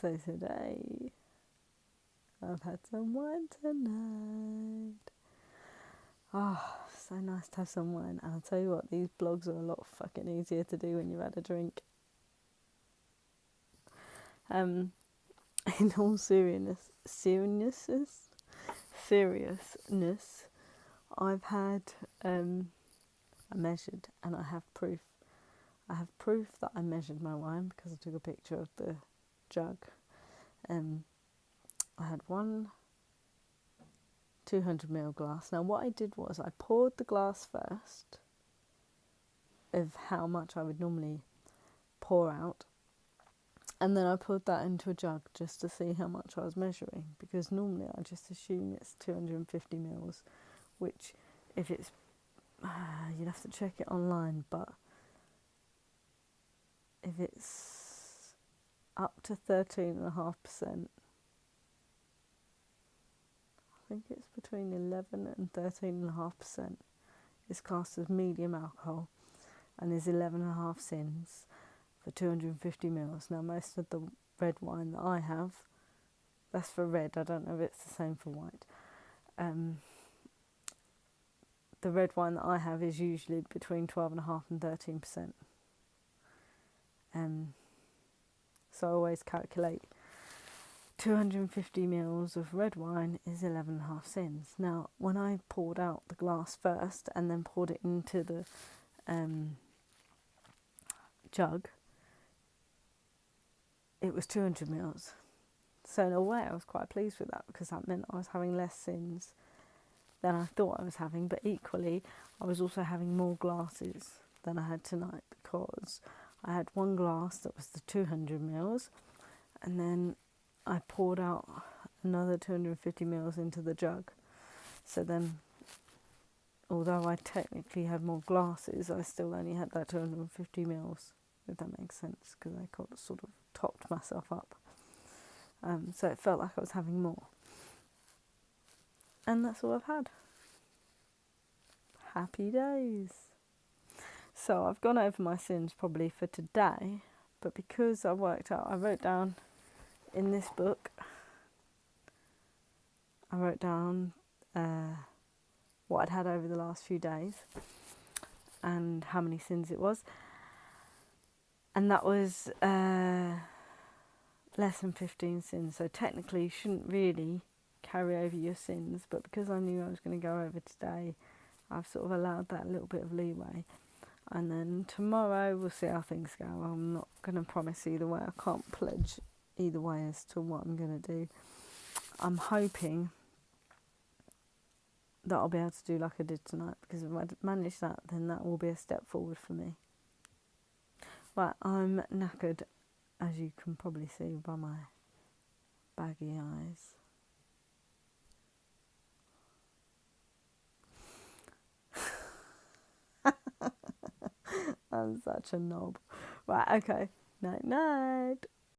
So today, I've had some wine tonight. Oh, so nice to have some wine. And I'll tell you what, these blogs are a lot fucking easier to do when you've had a drink. In all seriousness, I've had, I measured and I have proof. I have proof that I measured my wine because I took a picture of the jug. I had one 200ml glass. Now what I did was I poured the glass first of how much I would normally pour out, and then I poured that into a jug just to see how much I was measuring, because normally I just assume it's 250ml, which if it's you'd have to check it online, but if it's up to 13.5%, I think it's between 11 and 13.5%, is classed as medium alcohol and is 11.5 sins for 250ml. Now most of the red wine that I have, that's for red, I don't know if it's the same for white. The red wine that I have is usually between 12.5 and 13%. So I always calculate 250ml of red wine is 11.5 sins. Now, when I poured out the glass first and then poured it into the jug, it was 200ml. So in a way, I was quite pleased with that, because that meant I was having less sins than I thought I was having. But equally, I was also having more glasses than I had tonight, because I had one glass that was the 200ml, and then I poured out another 250ml into the jug. So then, although I technically had more glasses, I still only had that 250ml, if that makes sense, because I sort of topped myself up. So it felt like I was having more. And that's all I've had. Happy days. So I've gone over my sins probably for today, but because I wrote down in this book, I wrote down what I'd had over the last few days and how many sins it was. And that was less than 15 sins. So technically you shouldn't really carry over your sins, but because I knew I was going to go over today, I've sort of allowed that little bit of leeway. And then tomorrow we'll see how things go. I'm not going to promise either way. I can't pledge either way as to what I'm going to do. I'm hoping that I'll be able to do like I did tonight, because if I manage that, then that will be a step forward for me. Right, I'm knackered, as you can probably see by my baggy eyes. I'm such a knob. Right, okay. Night night.